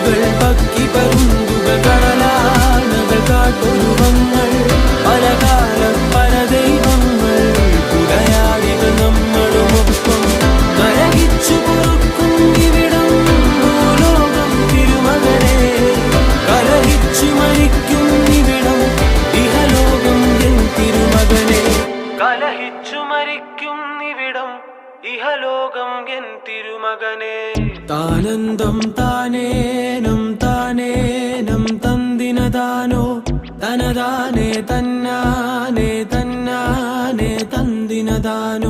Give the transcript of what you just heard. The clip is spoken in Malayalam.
കാറ്റുകൾ പക്കി പരുന്തുകൾ കടലാനകൾ കാട്ടുരുവങ്ങൾ പലകാലം പല ദൈവങ്ങൾ പുലയാടികൾ നമ്മളുമൊപ്പം കരകിച്ചു പൊറുക്കും ഇവിടം ഭൂലോകം തിരുമകനെ കലഹിച്ചു മരിക്കും ഇവിടം ഇഹലോകം എൻ തിരുമകനെ കലഹിച്ചു മരിക്കും ഇവിടം ഇഹലോകം എൻ തിരുമകനെ താനന്തം താനേനം താനേനം തന്തിനതാനോ തനതാനേ തന്നാനേ തന്നാനേ തന്തിനതാനോ